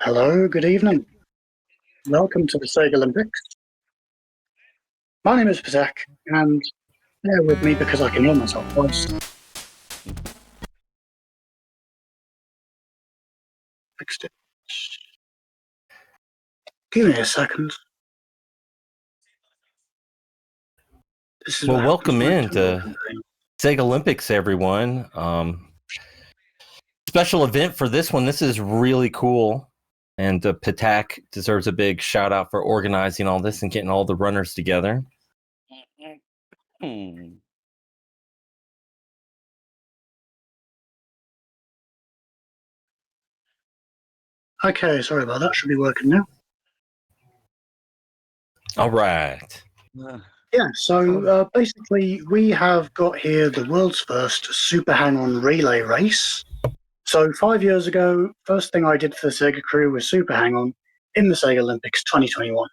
Hello, good evening. Welcome to the SEGALYMPICS. My name is Patek, and bear with me because I can hear myself twice. Fixed it. Give me a second. This is Well, what welcome happens when in to SEGALYMPICS, everyone. Special event for this one. This is really cool. And Patak deserves a big shout out for organizing all this and getting all the runners together. Okay, sorry about that. Should be working now. All right. Yeah, so basically we have got here the world's first Super Hang-On relay race. So 5 years ago, first thing I did for the SegaCrew was Super Hang-On in the SEGALYMPICS 2021.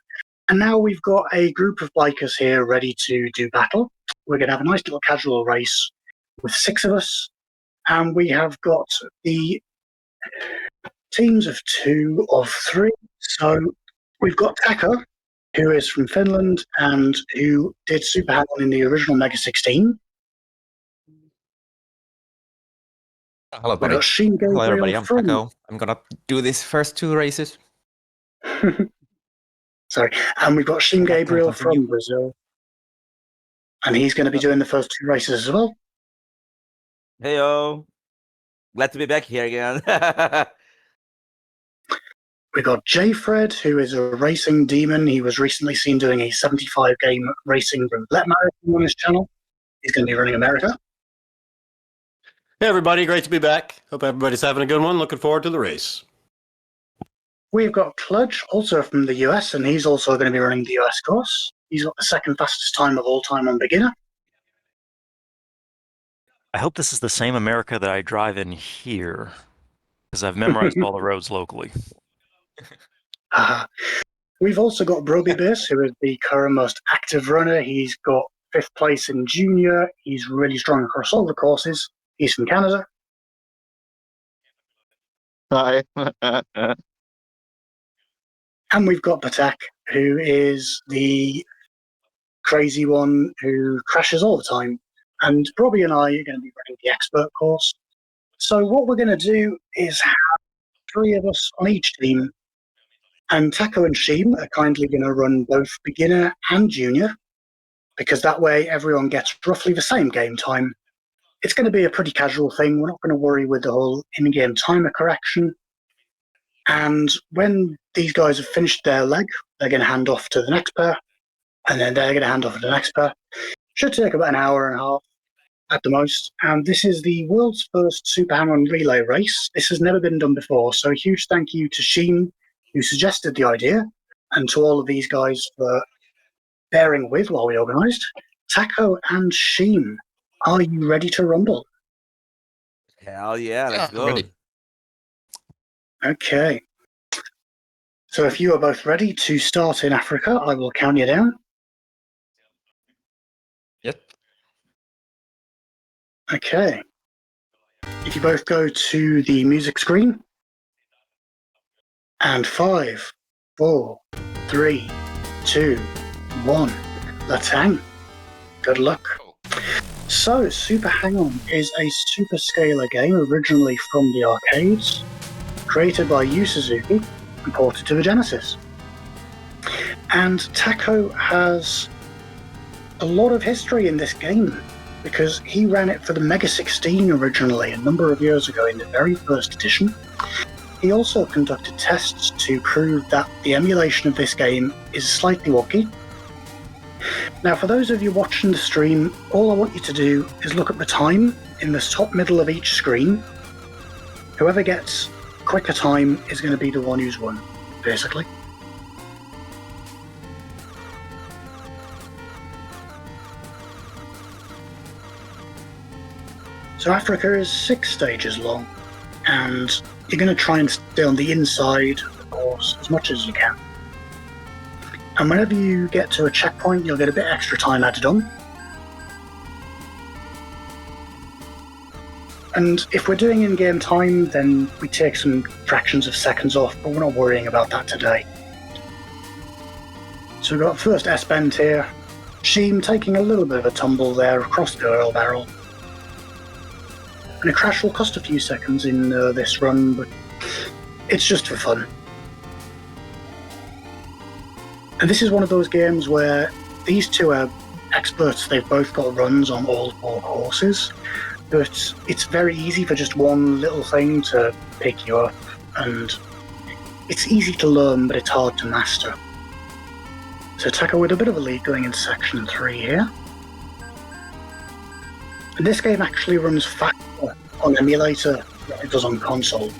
And now we've got a group of bikers here ready to do battle. We're going to have a nice little casual race with 6 of us. And we have got the teams of 2 of 3. So we've got Taka, who is from Finland and who did Super Hang-On in the original Mega 16. Hello, We've buddy. got ShimeGabri Hello, everybody. I'm from... Paco. I'm gonna do these first 2 races. Sorry. And we've got ShimeGabri from Brazil. And he's going to be doing the first 2 races as well. Heyo. Glad to be back here again. We've got JFred, who is a racing demon. He was recently seen doing a 75-game racing roulette marathon on his channel. He's going to be running America. Hey, everybody. Great to be back. Hope everybody's having a good one. Looking forward to the race. We've got Kludge, also from the US, and he's also going to be running the US course. He's got the 2nd fastest time of all time on beginner. I hope this is the same America that I drive in here, because I've memorized all the roads locally. We've also got BrobeeBass, who is the current most active runner. He's got 5th place in junior. He's really strong across all the courses. He's from Canada. Hi. And we've got Patak, who is the crazy one who crashes all the time. And Robbie and I are going to be running the expert course. So what we're going to do is have 3 of us on each team. And Taco and Sheem are kindly going to run both beginner and junior, because that way everyone gets roughly the same game time. It's going to be a pretty casual thing. We're not going to worry with the whole in-game timer correction. And when these guys have finished their leg, they're going to hand off to the next pair, and then they're going to hand off to the next pair. Should take about an hour and a half at the most. And this is the world's first Super Hang-On relay race. This has never been done before. So a huge thank you to Sheem, who suggested the idea, and to all of these guys for bearing with while we organised. Taco and Sheem, are you ready to rumble? Hell yeah, let's go. Ready. Okay. So if you are both ready to start in Africa, I will count you down. Yep. Okay. If you both go to the music screen. And 5, 4, 3, 2, 1. Let's hang. Good luck. So, Super Hang-On is a super scalar game originally from the arcades, created by Yu Suzuki and ported to the Genesis. And Taco has a lot of history in this game, because he ran it for the Mega 16 originally a number of years ago in the very first edition. He also conducted tests to prove that the emulation of this game is slightly wonky. Now, for those of you watching the stream, all I want you to do is look at the time in the top middle of each screen. Whoever gets quicker time is going to be the one who's won, basically. So Africa is 6 stages long, and you're going to try and stay on the inside of the course as much as you can. And whenever you get to a checkpoint, you'll get a bit extra time added on. And if we're doing in-game time, then we take some fractions of seconds off, but we're not worrying about that today. So we've got first S-bend here. Shime taking a little bit of a tumble there across the oil barrel. And a crash will cost a few seconds in this run, but it's just for fun. And this is one of those games where these two are experts. They've both got runs on all 4 courses, but it's very easy for just one little thing to pick you up, and it's easy to learn, but it's hard to master. So Taco with a bit of a lead going into section 3 here. And this game actually runs faster on emulator than it does on console.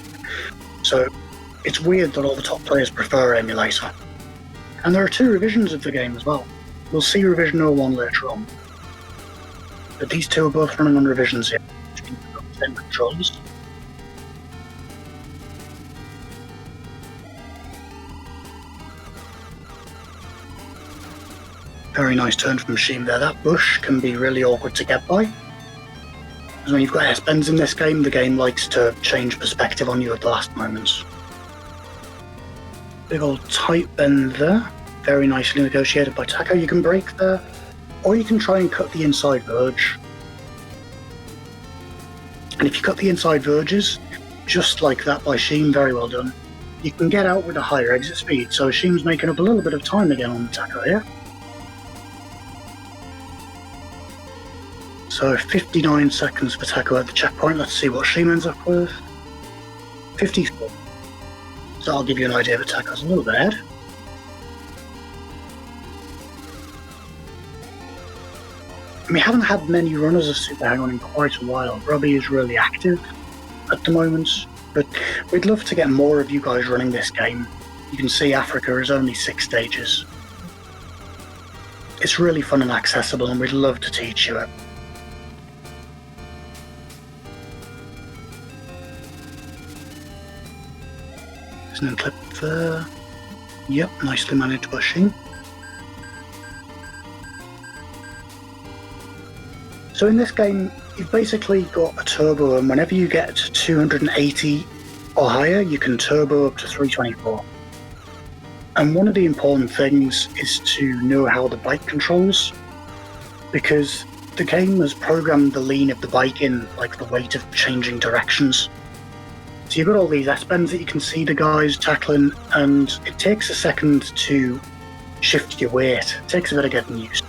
So it's weird that all the top players prefer emulator. And there are 2 revisions of the game as well. We'll see revision 01 later on. But these 2 are both running on revisions here. Same controls. Very nice turn from Shime there. That bush can be really awkward to get by. Because when you've got S-bends in this game, the game likes to change perspective on you at the last moments. Big old tight bend there. Very nicely negotiated by Taco. You can brake there, or you can try and cut the inside verge. And if you cut the inside verges, just like that by Shime, very well done, you can get out with a higher exit speed. So Shime's making up a little bit of time again on Taco here. So 59 seconds for Taco at the checkpoint. Let's see what Shime ends up with. 54. So I'll give you an idea that Taco's a little bit ahead. We haven't had many runners of Super Hang-On in quite a while. Brobee is really active at the moment, but we'd love to get more of you guys running this game. You can see Africa is only 6 stages. It's really fun and accessible, and we'd love to teach you it. There's an clip there. Yep, nicely managed by Shime. So in this game, you've basically got a turbo, and whenever you get to 280 or higher, you can turbo up to 324. And one of the important things is to know how the bike controls, because the game has programmed the lean of the bike in like the weight of changing directions. So you've got all these S-bends that you can see the guys tackling, and it takes a second to shift your weight. It takes a bit of getting used.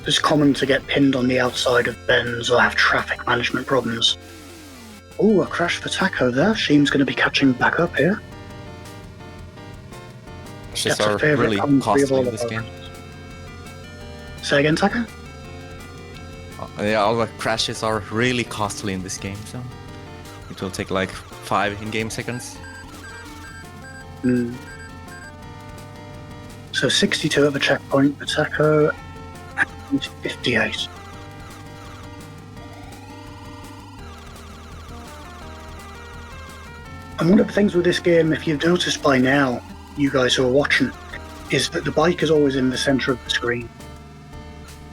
It's common to get pinned on the outside of bends or have traffic management problems. Oh, a crash for Taco there. Shime's going to be catching back up here. Crashes are really costly in this game. Say again, Taco? Yeah, all the crashes are really costly in this game, so it will take like 5 in-game seconds. So 62 at the checkpoint for Taco, and 58. And one of the things with this game, if you've noticed by now, you guys who are watching, is that the bike is always in the center of the screen.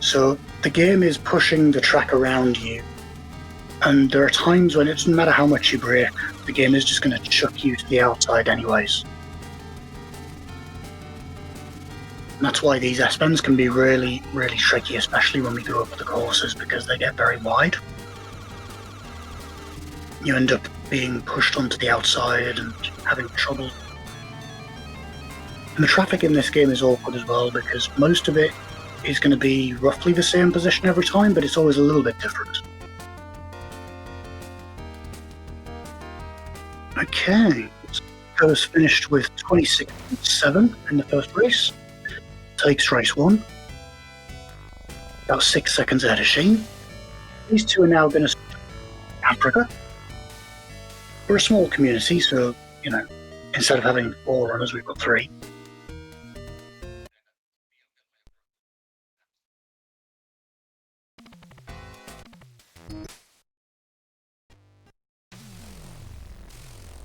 So the game is pushing the track around you, and there are times when it doesn't matter how much you brake, the game is just going to chuck you to the outside anyways. And that's why these S-bends can be really, really tricky, especially when we go up the courses, because they get very wide. You end up being pushed onto the outside and having trouble. And the traffic in this game is awkward as well, because most of it is going to be roughly the same position every time, but it's always a little bit different. Okay, so was finished with 26.7 in the first race. Takes race 1. About 6 seconds ahead of Shime. These two are now going to Africa. We're a small community, so, you know, instead of having 4 runners, we've got 3.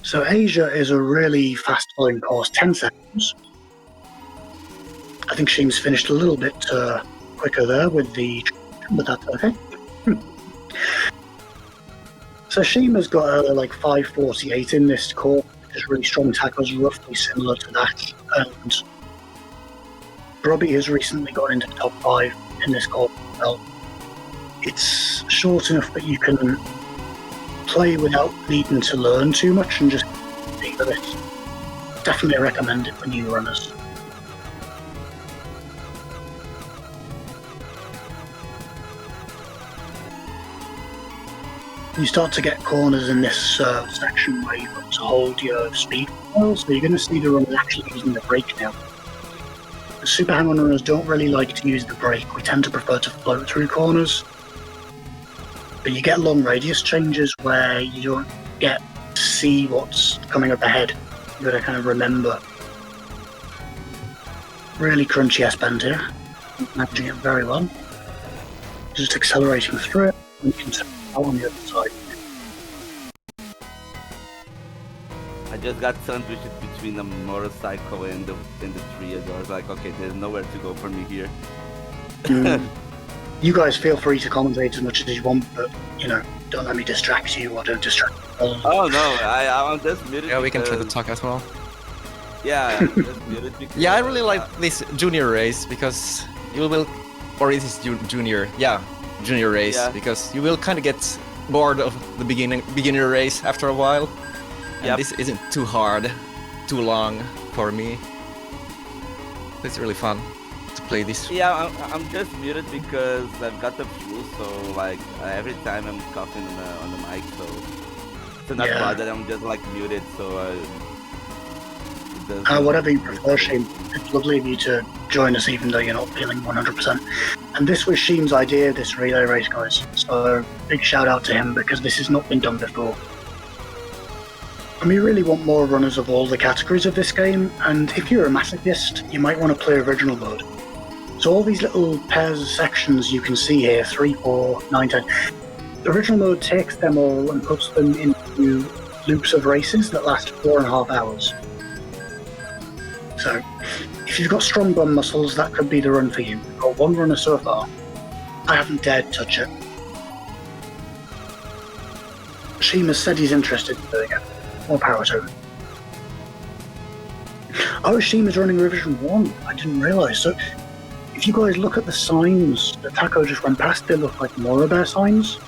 So Asia is a really fast-flowing course, 10 seconds. I think Shime's finished a little bit quicker there with the, but that's okay. So Shima's got a like 548 in this core, which is really strong. Taco's roughly similar to that, and Brobee has recently got into the top 5 in this core. Well, it's short enough that you can play without needing to learn too much and just deal with it. Definitely recommend it for new runners. You start to get corners in this section where you've got to hold your speed well, so you're going to see the runners actually using the brake now. The super hang-on runners don't really like to use the brake. We tend to prefer to float through corners. But you get long radius changes where you don't get to see what's coming up ahead. You've got to kind of remember. Really crunchy S-bend here. Managing it very well. Just accelerating through it, and you can turn out on the other side. I just got sandwiched between a motorcycle and the tree. I was like, okay, there's nowhere to go for me here. You guys feel free to commentate as much as you want, but you know, don't let me distract you or don't distract me. Oh no, I'm just muted. Yeah, we can try to because- talk as well. Yeah, I'm just muted because, Yeah, I really like this junior race because you will, or it is junior race Yeah. because you will kind of get bored of the beginner race after a while. And Yep. this isn't too hard, too long for me. It's really fun to play this. Yeah, I'm just muted because I've got the flu, so like every time I'm coughing on the mic, so not Yeah. bad that I'm just like muted, so it Whatever you prefer, Sheen. It's lovely of you to join us even though you're not feeling 100%. And this was Sheen's idea, this relay race, guys. So big shout out to him because this has not been done before. And we really want more runners of all the categories of this game, and if you're a masochist, you might want to play original mode. So all these little pairs of sections you can see here, 3, 4, 9, 10, original mode takes them all and puts them into loops of races that last 4.5 hours. So if you've got strong bum muscles, that could be the run for you. We've got one runner so far. I haven't dared touch it. Shima said he's interested in doing it. More power to him. Oh, Shima's running Revision 1. I didn't realise. So, if you guys look at the signs that Taco just went past, they look like MMXXVI signs.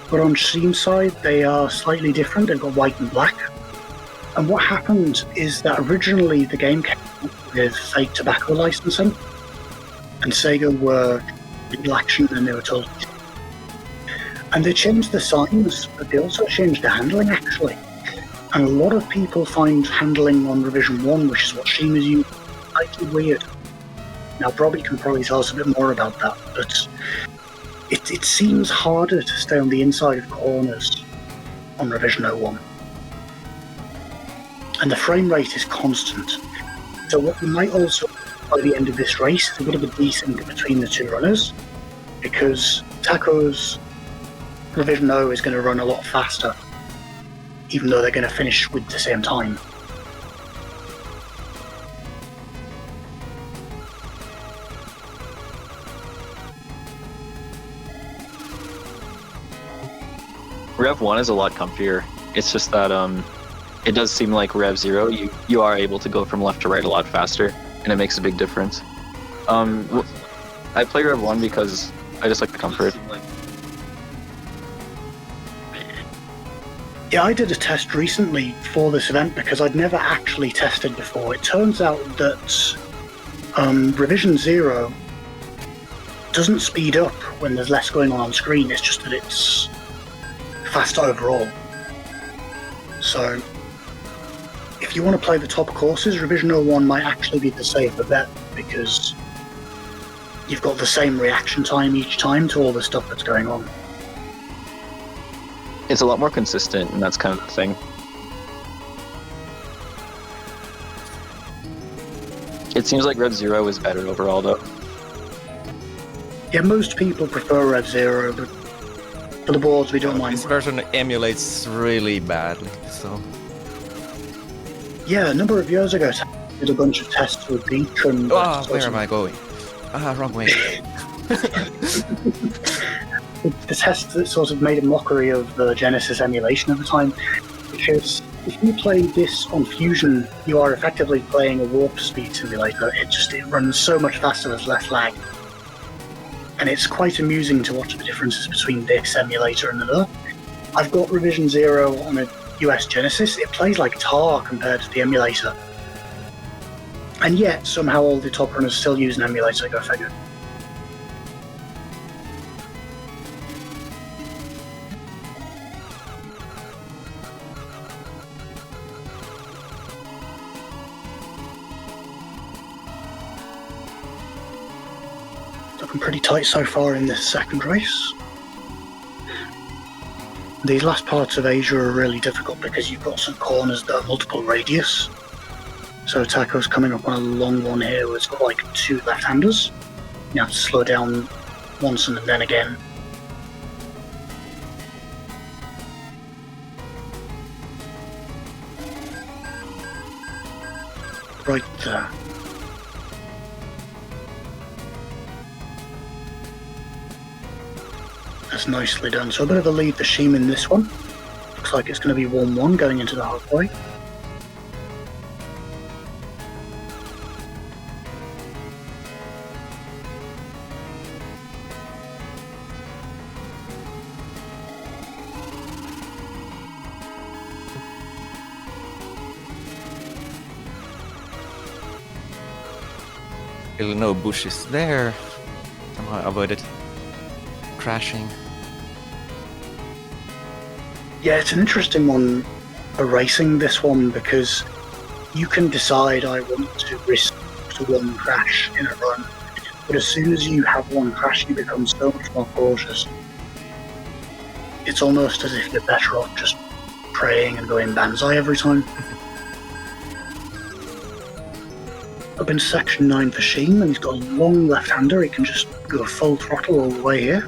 But on Shima's side, they are slightly different. They've got white and black. And what happened is that originally the game came with fake tobacco licensing. And Sega were legal action and they were told. And they changed the signs, but they also changed the handling, actually. And a lot of people find handling on Revision 1, which is what Shima's using, slightly weird. Now, Brobee can probably tell us a bit more about that, but it seems harder to stay on the inside of corners on Revision 01. And the frame rate is constant. So what we might also, by the end of this race, is a bit of a desync between the two runners, because Taco's Revision 0 is going to run a lot faster, even though they're going to finish with the same time. Rev 1 is a lot comfier. It's just that it does seem like Rev 0, you are able to go from left to right a lot faster, and it makes a big difference. I play Rev 1 because I just like the comfort. Yeah, I did a test recently for this event because I'd never actually tested before. It turns out that Revision 0 doesn't speed up when there's less going on screen, it's just that it's faster overall. So, if you want to play the top courses, Revision 01 might actually be the safer bet because you've got the same reaction time each time to all the stuff that's going on. It's a lot more consistent, and that's kind of the thing. It seems like Rev 0 is better overall, though. Yeah, most people prefer Rev 0, but for the boards we don't mind. This version emulates really badly, so... Yeah, a number of years aago, I did a bunch of tests with Beach and... Ah, where am I going? Ah, wrong way. The test that sort of made a mockery of the Genesis emulation at the time, because if you play this on Fusion, you are effectively playing a warp speed simulator. It runs so much faster, there's less lag. And it's quite amusing to watch the differences between this emulator and another. I've got Revision 0 on a US Genesis. It plays like tar compared to the emulator. And yet, somehow all the top runners still use an emulator, go figure. Looking pretty tight so far in this second race. These last parts of Asia are really difficult because you've got some corners that are multiple radius. So Taco's coming up on a long one here where it's got like 2 left-handers. You have to slow down once and then again. Right there. That's nicely done. So a bit of a lead for Shime in this one. Looks like it's going to be 1-1 going into the halfway. Still no bushes there. Somehow avoided crashing. Yeah, it's an interesting one for racing, this one, because you can decide I want to risk to 1 crash in a run, but as soon as you have 1 crash you become so much more cautious. It's almost as if you're better off just praying and going banzai every time. Up in section 9 for Shime, and he's got a long left-hander, he can just go full throttle all the way here.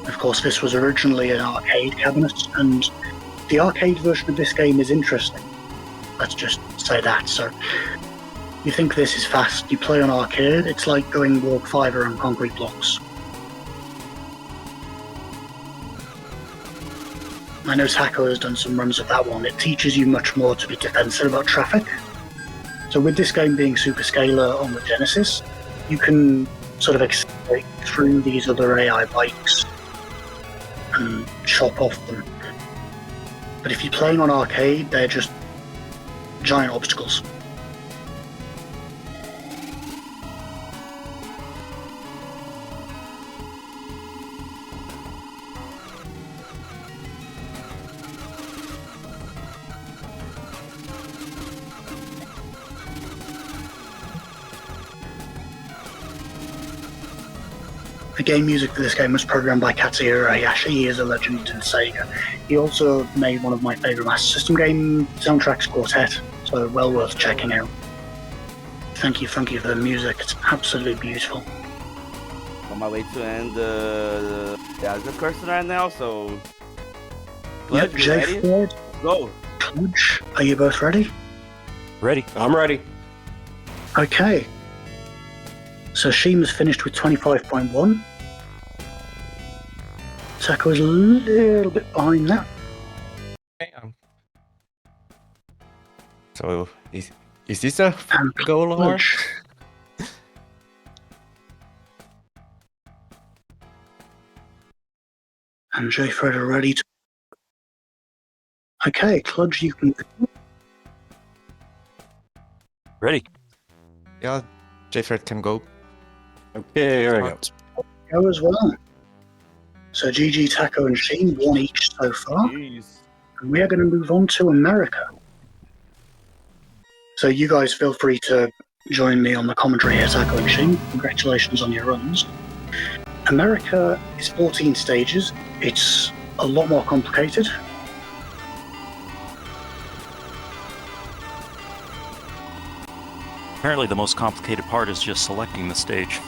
Of course, this was originally an arcade cabinet, and the arcade version of this game is interesting. Let's just say that. So, you think this is fast, you play on arcade, it's like going walk 5 around concrete blocks. I know Taco has done some runs of that one. It teaches you much more to be defensive about traffic. So with this game being super scalar on the Genesis, you can sort of accelerate through these other AI bikes and chop off them. But if you're playing on arcade, they're just giant obstacles. The game music for this game was programmed by Katsuhiro Hayashi. He is a legend in Sega. He also made one of my favourite Master System game soundtracks, Quartet, so well worth checking out. Thank you, Funky, for the music. It's absolutely beautiful. On my way to end the cursor right now, so... Yep, Clutch, you ready? JFred, Go! Clutch, are you both ready? Ready? I'm ready. Okay. So Shima's finished with 25.1. Taco is a little bit behind that. So is this a And goal or? Clutch. And JFred are ready to... Okay, Clutch, you can... Ready? Yeah, JFred can go. Okay, here I go. Go as well. So GG, Taco, and Sheen, 1 each so far. Jeez. And we are going to move on to America. So you guys feel free to join me on the commentary here, Taco and Sheen. Congratulations on your runs. America is 14 stages. It's a lot more complicated. Apparently the most complicated part is just selecting the stage.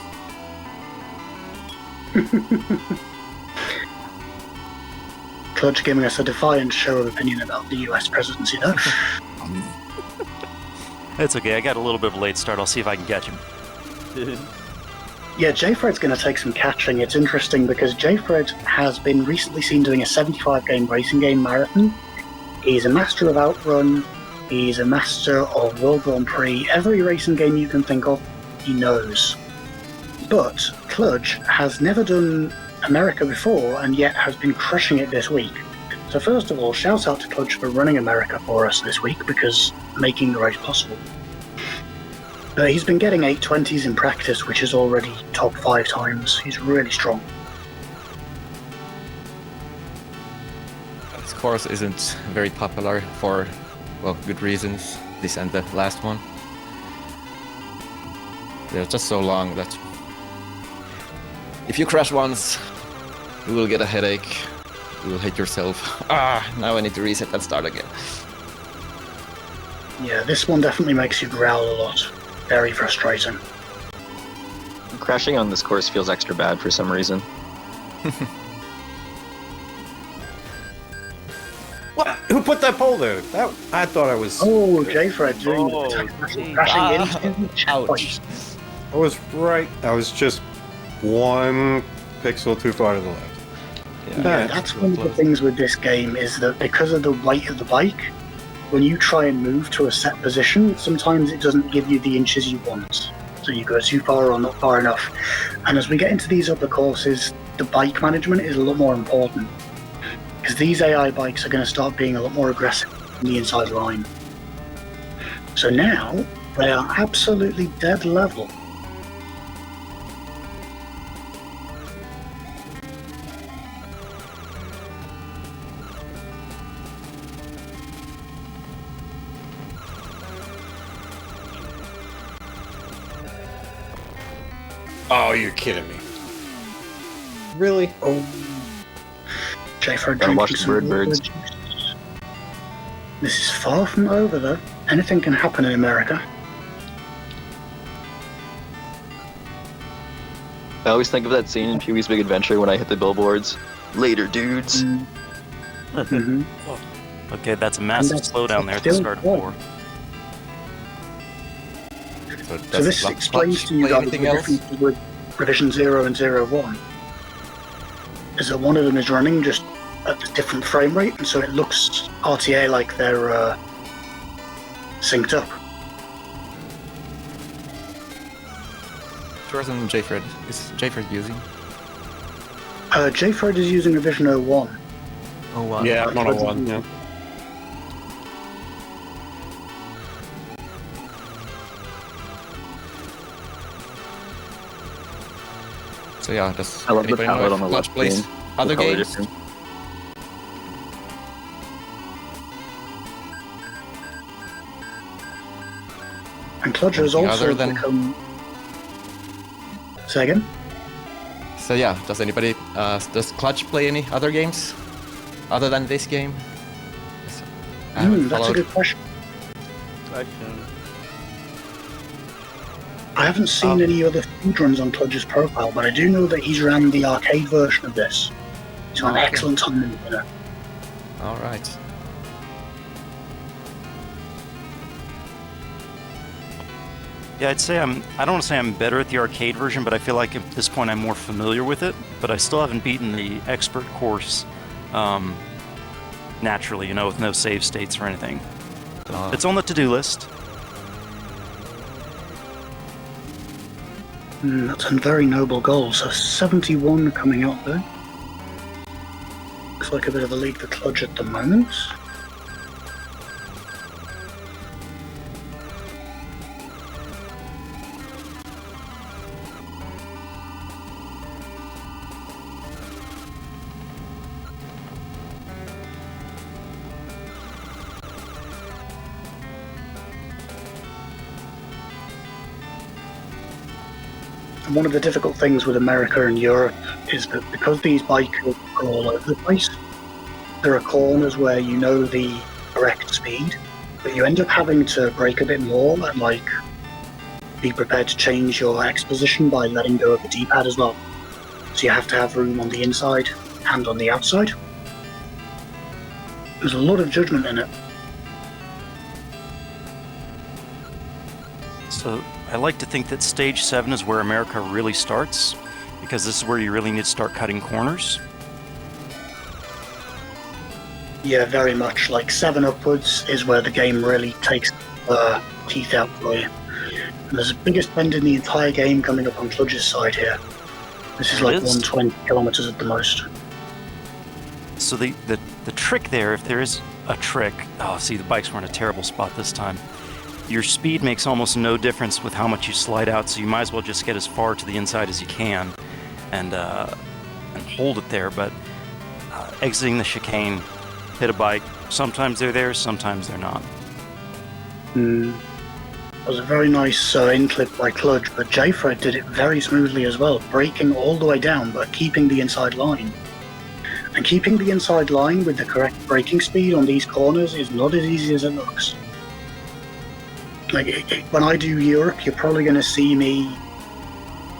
Clutch giving us a defiant show of opinion about the US presidency, though. It's okay. I got a little bit of a late start. I'll see if I can catch him. Yeah, JFred's going to take some catching. It's interesting because JFred has been recently seen doing a 75-game racing game marathon. He's a master of Outrun. He's a master of World Grand Prix. Every racing game you can think of, he knows. But Clutch has never done America before and yet has been crushing it this week. So first of all, shout out to Clutch for running America for us this week because making the race possible. But he's been getting 820s in practice, which is already top 5 times. He's really strong. This course isn't very popular for, well, good reasons. This and the last one. They're just so long that if you crash once, you will get a headache. You will hate yourself. Now I need to reset and start again. Yeah, this one definitely makes you growl a lot. Very frustrating. Crashing on this course feels extra bad for some reason. What? Who put that pole there? That I thought I was. Oh, JFred doing Oh, the crashing into the checkpoint. I was right. I was just 1 pixel too far to the left. Yeah, that's one of the things with this game is that because of the weight of the bike, when you try and move to a set position, sometimes it doesn't give you the inches you want. So you go too far or not far enough. And as we get into these other courses, the bike management is a lot more important. Because these AI bikes are going to start being a lot more aggressive on the inside line. So now, they are absolutely dead level. Oh, you're kidding me. Really? Oh, JFred Gotta watch drinking the some birds. juice. This is far from over, though. Anything can happen in America. I always think of that scene in Pee-wee's Big Adventure when I hit the billboards. Later, dudes. Mm-hmm. Okay, that's a massive that's slowdown there at the still start of good. 4. So this explains to you guys the difference with Revision 0 and 01. Is that one of them is running just at a different frame rate, and so it looks RTA like they're synced up. Which version JFred is JFred using? JFred is using Revision 01. Oh wow. Yeah, I'm on 1. Yeah. So yeah, does I love the anybody know palette if on the Clutch left plays screen. other The color games? difference. And Clutch has Anything also other than- become... Say again? So yeah, does anybody does Clutch play any other games other than this game? I haven't That's a followed. good question. Question. I haven't seen any other speedruns on Clutch's profile, but I do know that he's ran the arcade version of this. He's got an excellent time in it. All right. Yeah, I'd say I don't want to say I'm better at the arcade version, but I feel like at this point I'm more familiar with it. But I still haven't beaten the expert course naturally, you know, with no save states or anything. So it's on the to-do list. That's a very noble goal. So 71 coming out there. Looks like a bit of a lead for Clutch at the moment. And one of the difficult things with America and Europe is that because these bikes are all over the place, there are corners where you know the correct speed, but you end up having to brake a bit more and like be prepared to change your X position by letting go of the D-pad as well. So you have to have room on the inside and on the outside. There's a lot of judgment in it. So I like to think that stage 7 is where America really starts, because this is where you really need to start cutting corners. Yeah, very much. Like 7 upwards is where the game really takes teeth out for you. And there's the biggest bend in the entire game coming up on Kludge's side here. This is It like is? 120 kilometers at the most. So the trick there, if there is a trick, oh, see, the bikes were in a terrible spot this time. Your speed makes almost no difference with how much you slide out, so you might as well just get as far to the inside as you can and hold it there. But exiting the chicane, hit a bike, sometimes they're there, sometimes they're not. It was a very nice in-clip by Kludge, but JFred did it very smoothly as well, braking all the way down but keeping the inside line. And keeping the inside line with the correct braking speed on these corners is not as easy as it looks. Like, when I do Europe, you're probably going to see me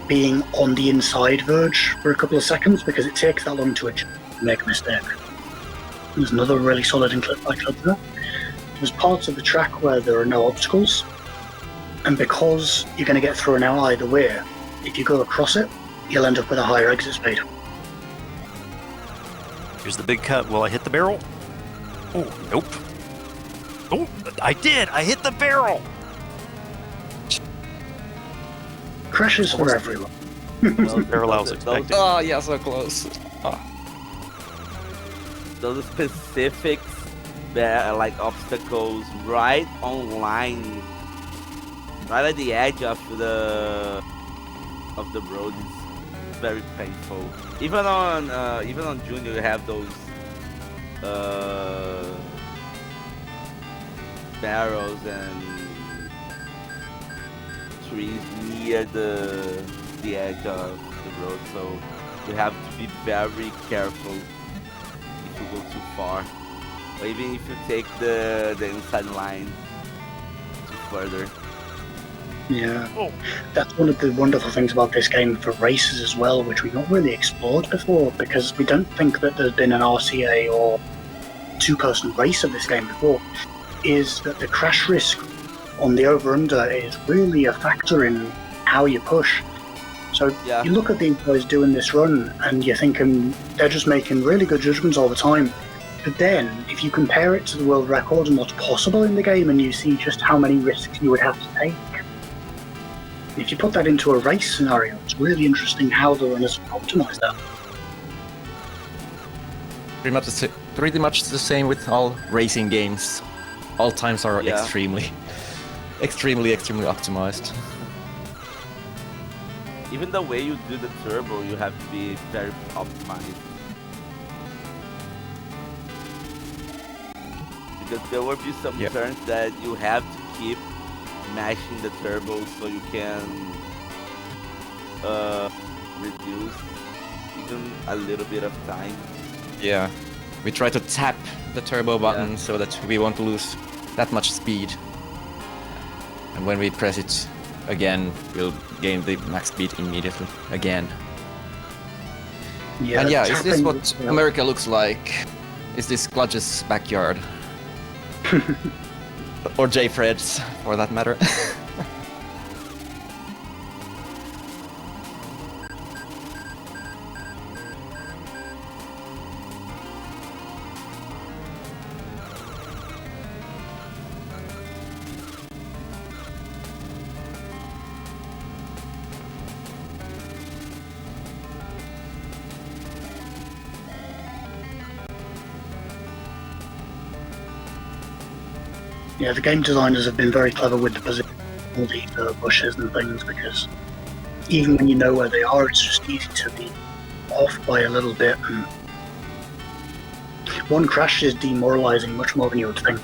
being on the inside verge for a couple of seconds because it takes that long to make a mistake. There's another really solid in-clip by Kludge there. There's parts of the track where there are no obstacles, and because you're going to get thrown out either way, if you go across it, you'll end up with a higher exit speed. Here's the big cut. Will I hit the barrel? Oh, nope. Oh, I did! I hit the barrel! Crashes for everyone. Barrel I was expecting. Oh, yeah, so close. Oh. Those specific like obstacles right on line, right at the edge of the road is very painful. Even on Junior, you have those barrels and trees near the edge of the road, so you have to be very careful if you go too far, or even if you take the inside line too further. Yeah, that's one of the wonderful things about this game for races as well, which we've not really explored before, because we don't think that there's been an RCA or two-person race of this game before, is that the crash risk on the over-under is really a factor in how you push. So Yeah. you look at these guys doing this run and you're thinking they're just making really good judgments all the time. But then, if you compare it to the world record and what's possible in the game, and you see just how many risks you would have to take, if you put that into a race scenario, it's really interesting how the runners optimize that. Pretty much the same with all racing games. All times are Yeah. extremely optimized. Even the way you do the turbo, you have to be very optimized. Because there will be some Yep. turns that you have to keep mashing the turbo so you can reduce even a little bit of time. Yeah. We try to tap the turbo button so that we won't lose that much speed. And when we press it again, we'll gain the max speed immediately again. Yeah, And yeah, is this tapping- what America looks like? Is this Kludge's backyard? Or JFred's, for that matter. Yeah, the game designers have been very clever with the position of all these bushes and things, because even when you know where they are, it's just easy to be off by a little bit. And one crash is demoralizing much more than you would think.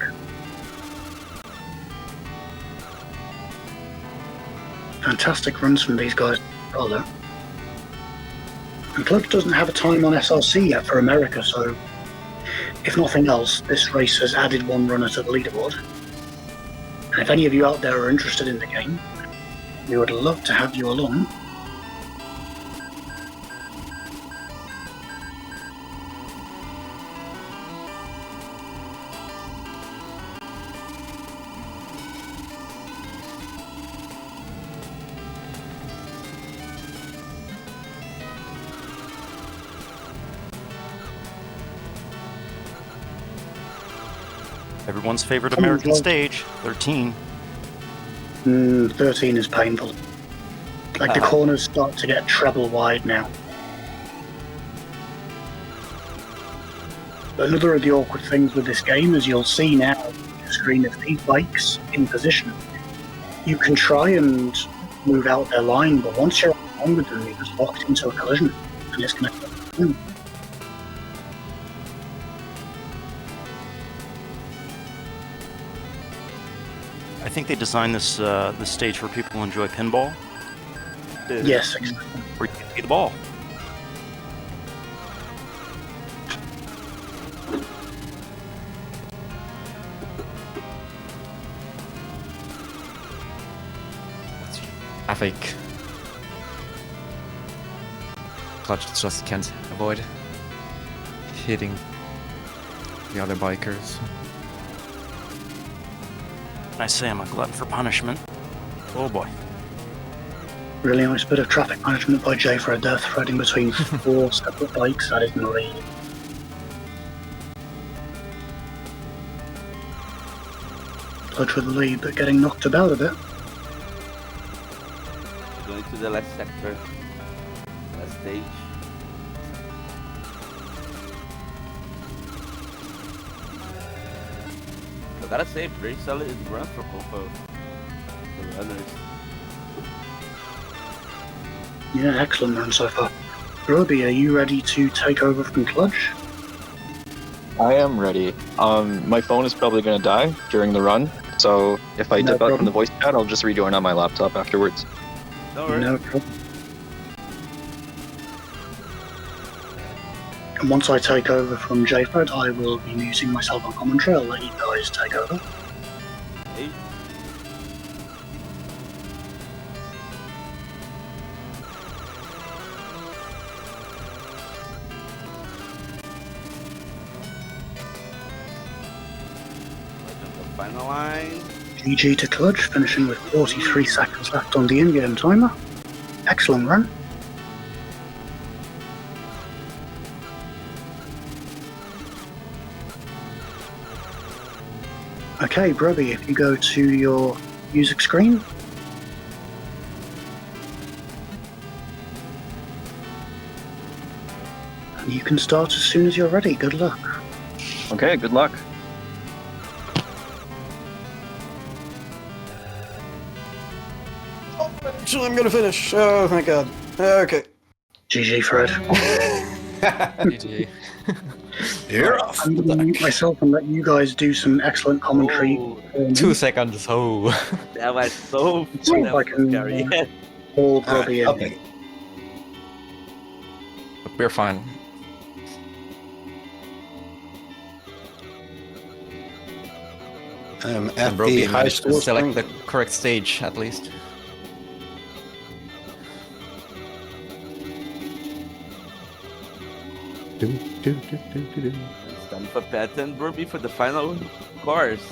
Fantastic runs from these guys, brother. And Kludge doesn't have a time on SRC yet for America, so if nothing else, this race has added one runner to the leaderboard. And if any of you out there are interested in the game, we would love to have you along. Everyone's favorite Come on, American Joe. stage, 13. 13 is painful. Like the corners start to get treble wide now. Another of the awkward things with this game is you'll see now on the screen of these bikes in position. You can try and move out their line, but once you're on with them, you're just locked into a collision, and it's going to. I think they designed this this stage for people who enjoy pinball, Yes, exactly. where you can see the ball. Traffic. Clutch just can't avoid hitting the other bikers. I say I'm a glutton for punishment. Oh boy. Really nice bit of traffic management by JFred, threading between 4 separate bikes. That is not easy. Clutch with the lead, but getting knocked about a bit. Going to the last sector. Last stage. I gotta say, pretty solid run for both of the runners. Yeah, excellent run so far. Brobee, are you ready to take over from Clutch? I am ready. My phone is probably going to die during the run, so if I No dip out problem. from the voice chat, I'll just rejoin on my laptop afterwards. Don't worry. No problem. And once I take over from JFred, I will be muting myself on commentary. I'll let you guys take over. Hey. Final line. GG to Clutch, finishing with 43 seconds left on the in-game timer. Excellent run. Okay, Brobee, if you go to your music screen. And you can start as soon as you're ready. Good luck. Okay, good luck. Actually, I'm gonna finish. Oh, thank God. Okay. GG, Fred. GG. You're off. I'm going to mute myself and let you guys do some excellent commentary. Oh, 2 seconds. Oh. that was so See if that I was can scary. hold Alright, Brobee I'll in. take it. We're fine. I'm at And the Brobee high managed to school. select the correct stage at least. It's time for Pat and Brobee for the final course.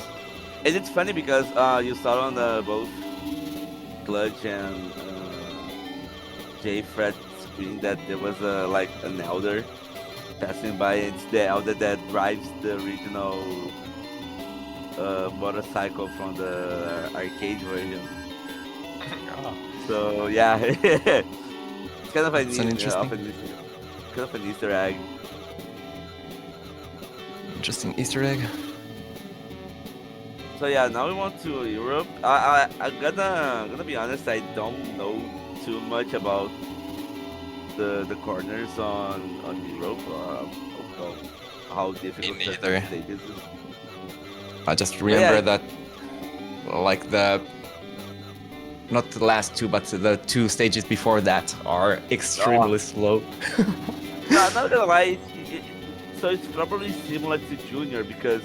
And it's funny because you saw on both Clutch and JFred screen that there was like an elder passing by. It's the elder that drives the original motorcycle from the arcade version. So yeah, it's kind of It's an interesting- kind of an Easter egg. Interesting Easter egg. So yeah, now we want to Europe. I'm gonna be honest. I don't know too much about the corners on Europe. How difficult Me the neither. stages is. I just remember yeah. that, like not the last 2, but the 2 stages before that are extremely slow. No, I'm not gonna lie. So it's probably similar to Junior because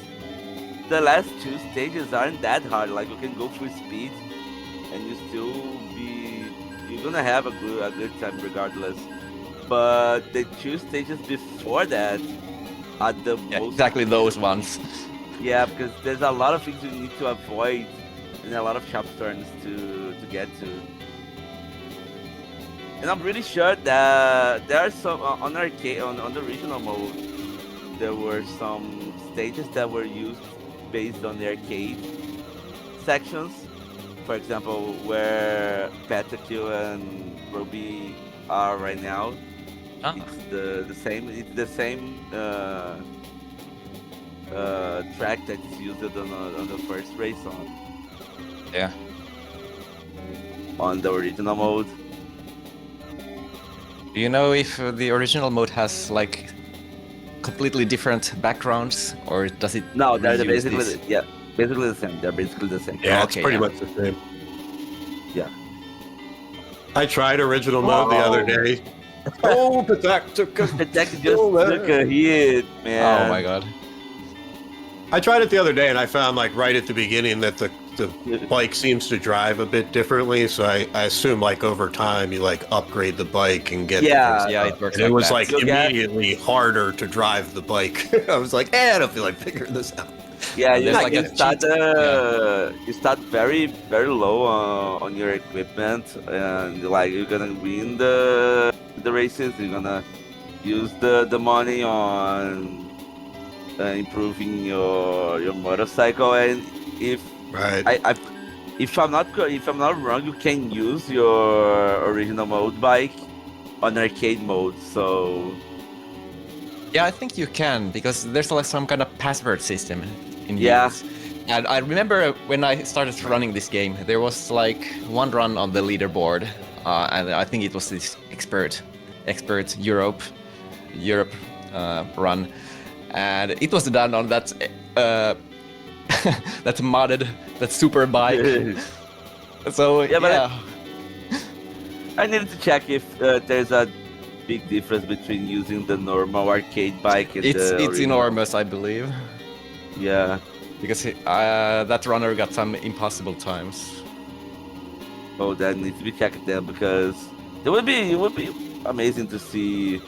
the last 2 stages aren't that hard. Like you can go full speed, and you're gonna have a good time regardless. But the 2 stages before that are the Yeah, most exactly those ones. Yeah, because there's a lot of things you need to avoid and a lot of sharp turns to get to. And I'm really sure that there are some on arcade on the regional mode. There were some stages that were used based on the arcade sections. For example, where Petakill and Brobee are right now, it's the same. It's the same track that's used on the first race on the original mode. Do you know if the original mode has like completely different backgrounds, or does it? No, they're reuse basically this? basically the same. They're basically the same. Yeah, Okay, it's pretty yeah. much the same. Yeah. I tried original mode the other day. Oh, Patak took a... Patak just took a hit, man. Oh my god. I tried it the other day, and I found, like, right at the beginning that the bike seems to drive a bit differently, so I assume, like, over time you, like, upgrade the bike and get... Yeah, Yeah, it works. And it was, like, You'll get- immediately harder to drive the bike. I was like, I don't feel like figuring this out. Yeah, you, There's like you a start cheat. you start very low on your equipment, and like you're gonna win the races. You're gonna use the money on improving your motorcycle, and if Right. if I'm not wrong, you can use your original mode bike on arcade mode. So Yeah, I think you can, because there's like some kind of password system in Yeah. use. And I remember when I started running this game, there was like one run on the leaderboard, and I think it was this expert Europe run, and it was done on that that modded, that super bike. So Yeah, but yeah. I needed to check if there's a big difference between using the normal arcade bike and It's the original. enormous, I believe, Yeah. because that runner got some impossible times. Oh, that needs to be checked then, because it would be amazing to see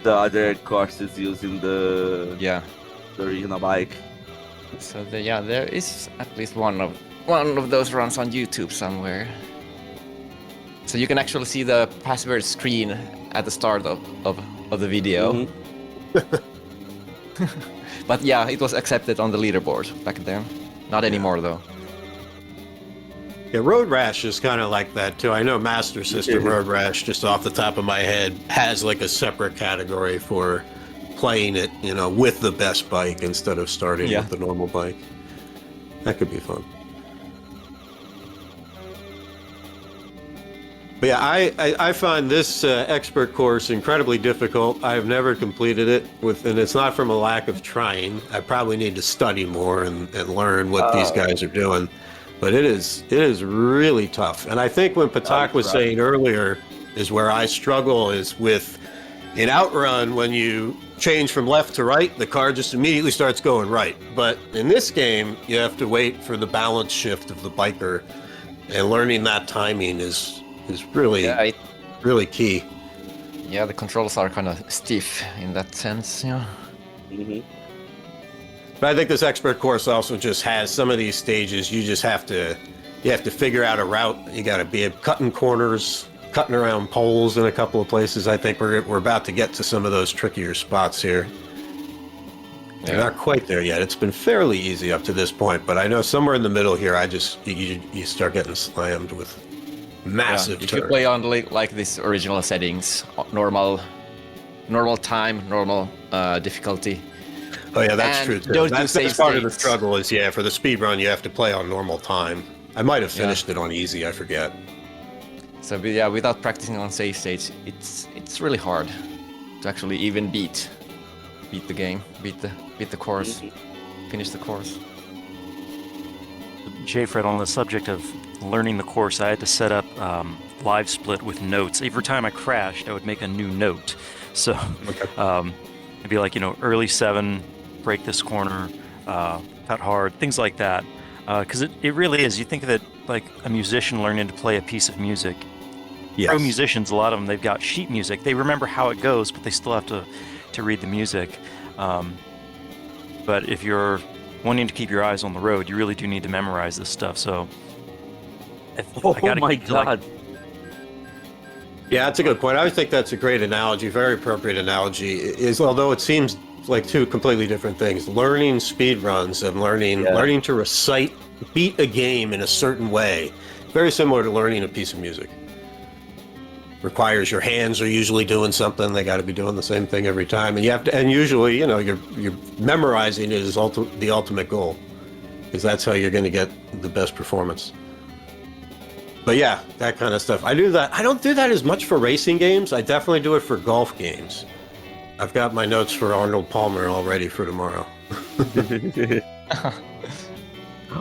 the other courses using the original bike. So there is at least one of those runs on YouTube somewhere. So you can actually see the password screen at the start of the video. Mhm. But yeah, it was accepted on the leaderboard back then. Not anymore though. Yeah, Road Rash is kind of like that too. I know Master System Road Rash, just off the top of my head, has like a separate category for playing it, with the best bike instead of starting with the normal bike. That could be fun. But yeah, I find this expert course incredibly difficult. I've never completed it, and it's not from a lack of trying. I probably need to study more and learn what these guys are doing. But it is really tough. And I think when Patak was saying earlier is where I struggle is with in Outrun, when you change from left to right, the car just immediately starts going right. But in this game, you have to wait for the balance shift of the biker, and learning that timing is really really key. Yeah, the controls are kind of stiff in that sense. Yeah. Mhm. But I think this expert course also just has some of these stages. You have to figure out a route. You got to be cutting corners, cutting around poles in a couple of places. I think we're about to get to some of those trickier spots here. They're not quite there yet. It's been fairly easy up to this point, but I know somewhere in the middle here, you start getting slammed with massive If you turns. play on like this original settings, normal time, normal difficulty. Oh yeah, that's And true too. don't do That's save part of the states. struggle is, for the speed run, you have to play on normal time. I might have finished it on easy, I forget. So yeah, without practicing on save states, it's really hard to actually even beat the game, beat the course, finish the course. JFred, on the subject of learning the course, I had to set up live split with notes. Every time I crashed, I would make a new note. So it'd be like, early 7, break this corner, cut hard, things like that. Because it really is. You think of it like a musician learning to play a piece of music. Yes. Pro musicians, a lot of them, they've got sheet music. They remember how it goes, but they still have to read the music. But if you're wanting to keep your eyes on the road, you really do need to memorize this stuff. So, My God. Yeah, that's a good point. I think that's a great analogy, very appropriate analogy. Is although it seems like two completely different things. Learning speed runs and learning to beat a game in a certain way. Very similar to learning a piece of music. Requires your hands are usually doing something. They got to be doing the same thing every time, and you have to. And usually, you know, you're memorizing it is the ultimate goal, because that's how you're going to get the best performance. But yeah, that kind of stuff. I do that. I don't do that as much for racing games. I definitely do it for golf games. I've got my notes for Arnold Palmer all ready for tomorrow.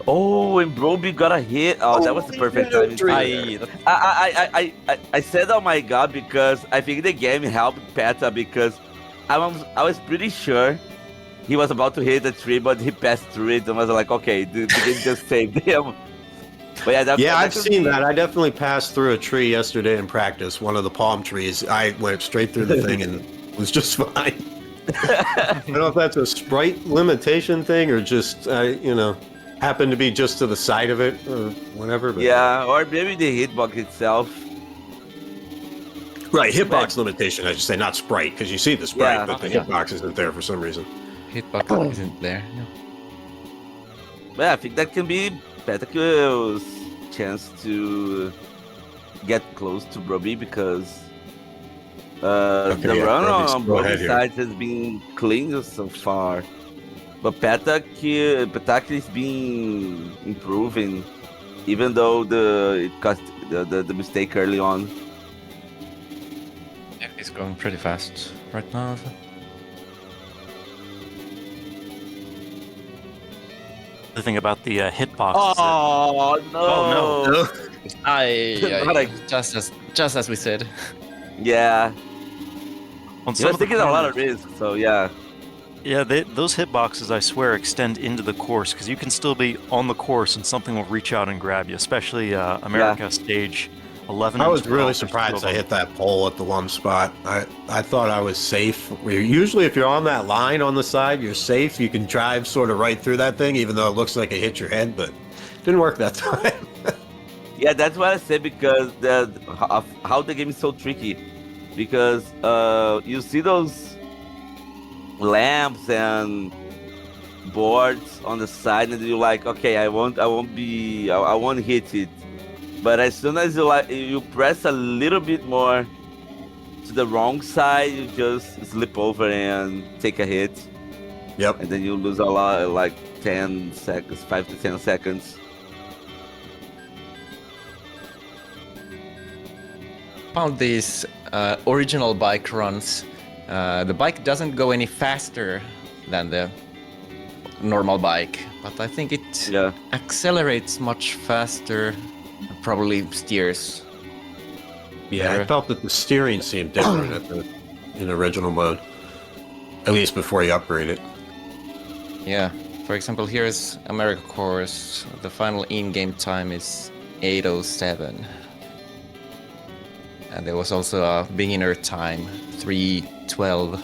Oh, and Brobee got a hit. Oh, that was the perfect time. I said, "Oh my god," because I think the game helped Peta, because I was pretty sure he was about to hit the tree, but he passed through it and was like, "Okay, the game just saved him." But yeah, I've seen that. I definitely passed through a tree yesterday in practice. One of the palm trees. I went straight through the thing and was just fine. I don't know if that's a sprite limitation thing or just you know, happened to be just to the side of it or whatever. But yeah, or maybe the hitbox itself. Right, hitbox limitation, I should say, not sprite, because you see the sprite, but the hitbox isn't there for some reason. Hitbox isn't there. No. But yeah, I think that can be Peta's chance to get close to Brobee, because the run on both sides has been clean so far. But Petak is being improving, even though it caused the mistake early on. Yeah, he's going pretty fast right now. The thing about the hitbox. Oh no! Oh I just as we said. Yeah. On He was taking a lot of risks, so yeah. Yeah, those hitboxes, I swear, extend into the course, because you can still be on the course and something will reach out and grab you, especially America stage 11. I was really surprised I hit that pole at the one spot. I thought I was safe. Usually if you're on that line on the side, you're safe. You can drive sort of right through that thing, even though it looks like it hit your head, but it didn't work that time. Yeah, that's what I said, because of how the game is so tricky. Because you see those lamps and boards on the side, and you're like, okay, I won't hit it. But as soon as you press a little bit more to the wrong side, you just slip over and take a hit. Yep. And then you lose a lot, like 10 seconds, 5 to 10 seconds. Found these original bike runs. The bike doesn't go any faster than the normal bike, but I think it accelerates much faster and probably steers. Yeah, I felt that the steering seemed different in original mode, at least before you upgrade it. Yeah, for example, here's America course. The final in-game time is 8:07. And there was also a beginner time, 3:12.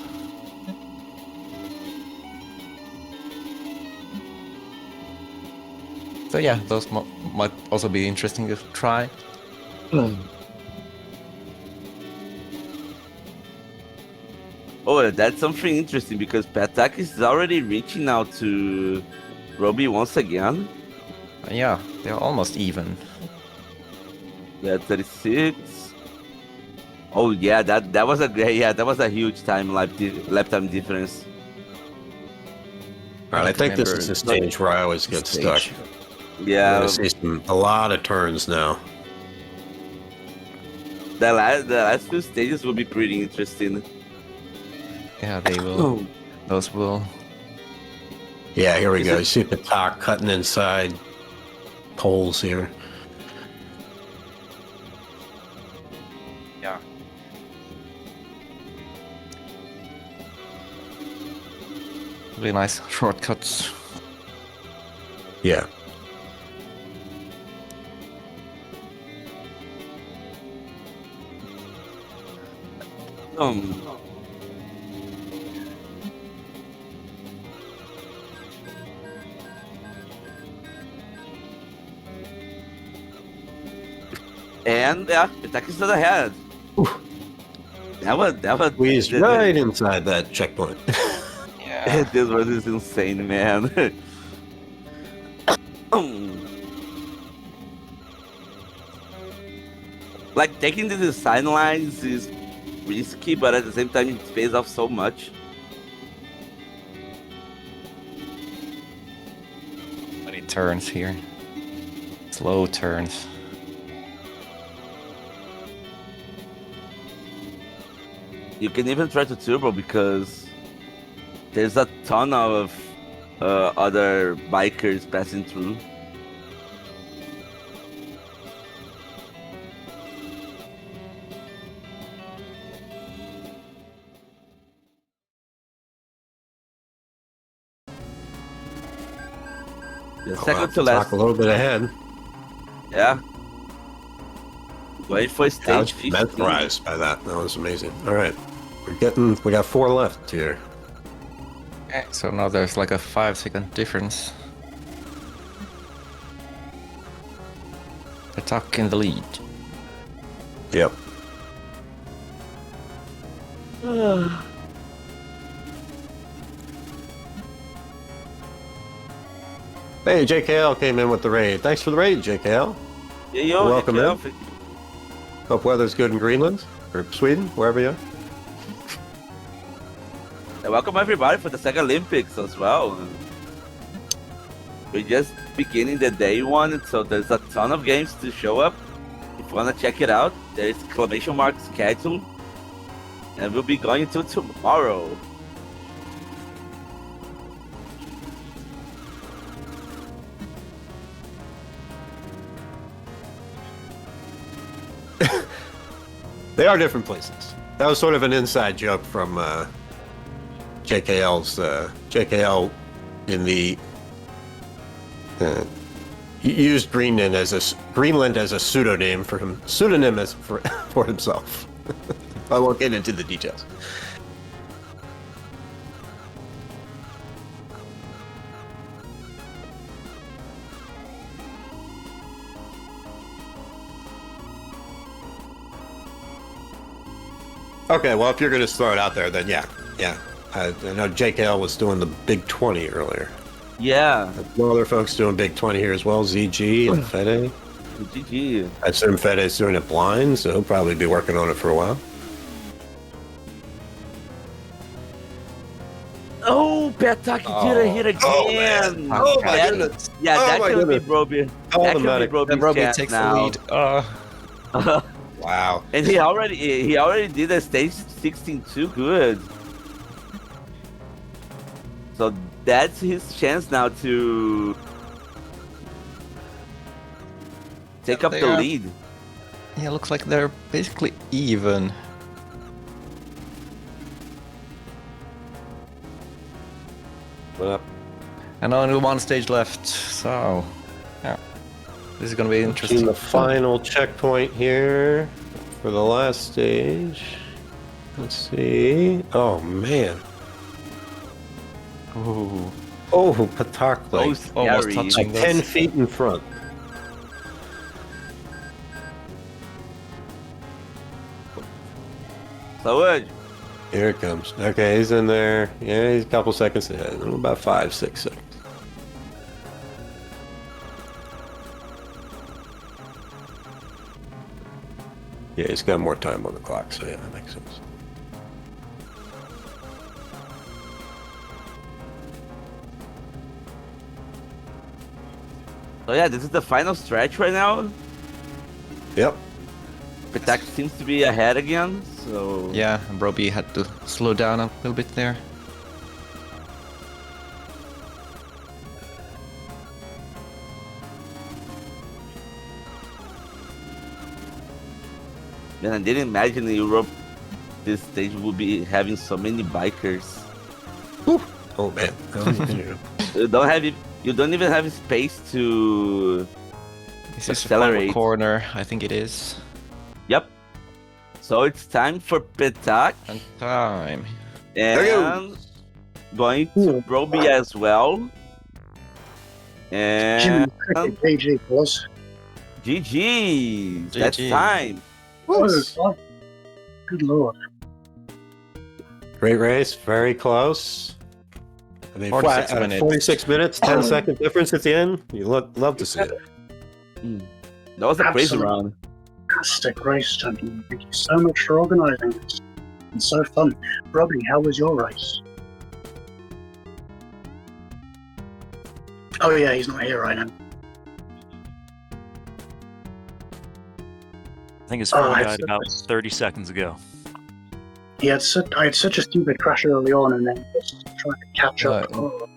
So yeah, those might also be interesting to try. Oh, that's something interesting, because Petak is already reaching out to Brobee once again. Yeah, they're almost even. Yeah, 36. Oh yeah, that was a huge lap time difference. All right, I think this is the stage where I always get stuck. Yeah, I see a lot of turns now. The last few stages will be pretty interesting. Yeah, they will. Those will. Yeah, here we go. You see the top cutting inside poles here. Yeah. Really nice shortcuts. Yeah. And yeah, Petak is still ahead. That was Squeezed right inside that checkpoint. Yeah. This one is insane, man. Like taking the design lines is risky, but at the same time it pays off so much. Many turns here. Slow turns. You can even try to turbo because there's a ton of other bikers passing through. The second to last. Talk a little bit ahead. Yeah. Wait for I stage was 15. mesmerized by that. That was amazing. All right, we got 4 left here. Okay, so now there's like a 5-second difference. Attack in the lead. Yep. Hey, JKL came in with the raid. Thanks for the raid, JKL. Yeah, yo, Welcome yeah, in. Hope weather's good in Greenland or Sweden, wherever you are. And welcome everybody for the SEGALYMPICS as well. We're just beginning the day one, so there's a ton of games to show up. If you wanna check it out, there's exclamation mark schedule, and we'll be going till tomorrow. They are different places. That was sort of an inside joke from JKL's JKL in the used Greenland as a pseudonym for him, for himself. I won't get into the details. Okay, well, if you're going to throw it out there, then yeah. I know JKL was doing the Big 20 earlier. Yeah. Well, other folks doing Big 20 here as well, ZG and Fede. GG. I assume Fede's doing it blind, so he'll probably be working on it for a while. Oh, Petak did a hit again. Oh my That- goodness. Yeah, Oh that my could be goodness. Brobee. Oh, That the could medic. be And Brobee's Brobee chance takes now. the lead. Wow. And he already did a stage 16 too good. So that's his chance now to take up They the are- lead. Yeah, looks like they're basically even. Well, And only one stage left, so yeah, this is gonna be in interesting. the final checkpoint here for the last stage. Let's see. Oh, man. Ooh, Oh, Petak, So like, almost scary. touching like 10 this. feet in front. So good. Here it comes. Okay, he's in there. Yeah, he's a couple seconds ahead. About 5-6 seconds. Yeah, he's got more time on the clock, so yeah, that makes sense. So yeah, this is the final stretch right now. Yep. Petak seems to be ahead again, so Yeah, and Brobee had to slow down a little bit there. Man, I didn't imagine in Europe this stage would be having so many bikers. Oh man. You don't even have space to This is the final accelerate. corner, I think it is. Yep. So it's time for Petak And time. and going to Brobee as well. And GG, boys. GG. That's GG. time. Oh, good lord. Great race, very close. I mean, 46 flat, minutes. 46 minutes, 10-second difference at the end. You love to see it. That was a crazy Absolutely. round. Fantastic race, gentlemen. Thank you so much for organising this. It's so fun. Robbie, how was your race? Oh yeah, he's not here right now. I think his Oh, phone I died see. about 30 seconds ago. I had such a stupid crash early on, and then just trying to catch up. Right.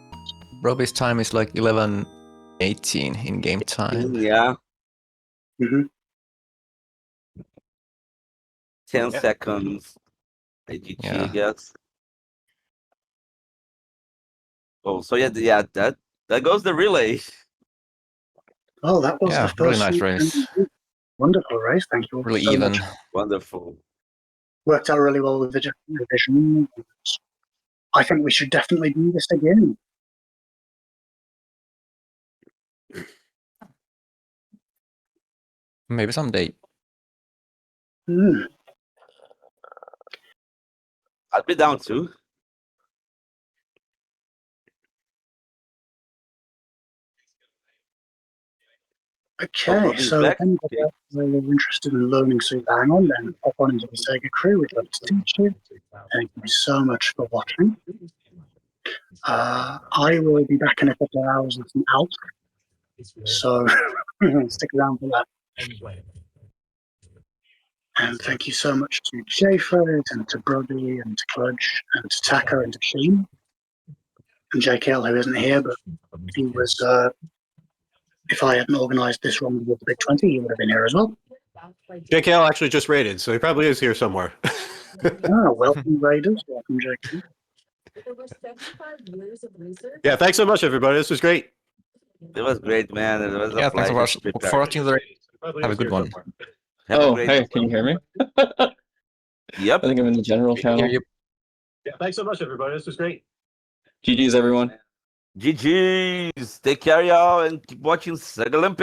Brobee's time is like 11:18 in game time. Yeah, hmm 10 seconds. AGT, I Yeah. guess. Oh, so yeah, that goes the relay. Oh, that was Yeah, the really first nice race. Wonderful race. Thank you all Really so even. much. Wonderful. Worked out really well with the division. I think we should definitely do this again. Maybe someday. Hmm. I'd be down too. Okay, Probably so back. if anybody else is really interested in learning Super Hang On, then hop on into the SegaCrew. We'd love to teach you. Thank you so much for watching. I will be back in a couple of hours with an out, so stick around for that. And thank you so much to JFred and to Brody and to Kludge and to Taka and to Sheen and JKL, who isn't here, but he was. If I hadn't organised this wrong with the Big 20, he would have been here as well. JKL actually just raided, so he probably is here somewhere. Welcome, Raiders. Welcome, JKL. Yeah, thanks so much, everybody. This was great. It was great, man. It was a Yeah, thanks pleasure to for watching the race. Probably Have a is good here one. somewhere. Have a Oh, great hey, can you hear me? Yep. I think I'm in the general channel. Hear you. Yeah, thanks so much, everybody. This was great. GG's, everyone. GG's. Take care, y'all, and keep watching SEGALYMPICS.